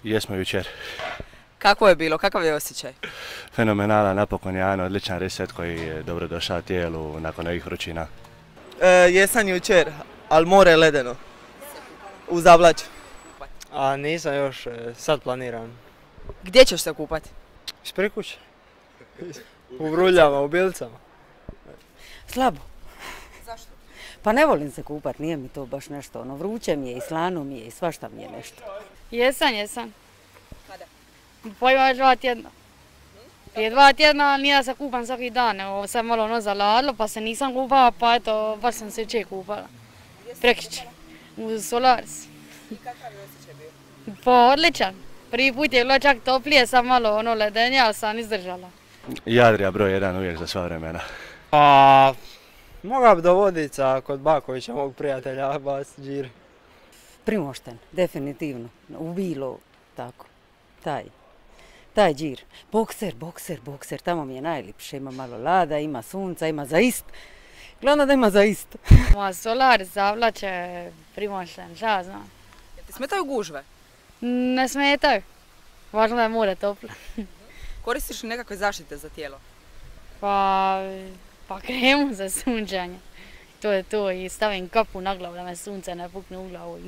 Jesmo jučer. Kako je bilo? Kakav je osjećaj? Fenomenala, napokon je jedan odličan reset koji je dobro došao tijelu nakon ovih vrućina. Jesam jučer, ali more je ledeno. U Zavlaću. A nisam još, sad planiram. Gdje ćeš se kupati? Ispred kuće. U Vruljama, u Bilicama. Slabo. Zašto? Pa ne volim se kupat, nije mi to baš nešto, ono, vruće mi je i slano mi je i svašta mi je nešto. Jesam. Kada? Pa ima 2 tjedna. Prije 2 tjedna nije da se kupam svaki dan, nego sad malo ono zaladilo pa se nisam kupala, pa eto, baš sam se jučer kupala. Prekjučer. U Solaris. I kakav je osjećaj bio? Pa odličan. Prvi put je bilo čak toplije, sam malo ono ledenje, ali sam izdržala. Jadrija broj 1 uvijek za sva vremena. Pa, mogao bi do Vodica kod Bakovića, mog prijatelja, bas džir. Primošten, definitivno. U bilo, tako. Taj džir. Bokser, tamo mi je najljepše. Ima malo lada, ima sunca, ima za ist. Glavno da ima za ist. Moja Solaris zavlače, Primošten, šta znam. Jel ti smetaju gužve? Ne smetaju. Važno da je more toplo. Koristiš li nekakve zaštite za tijelo? Pa kremu za sunčanje. To je to i stavim kapu na glavu da me sunce ne pukne u glavu.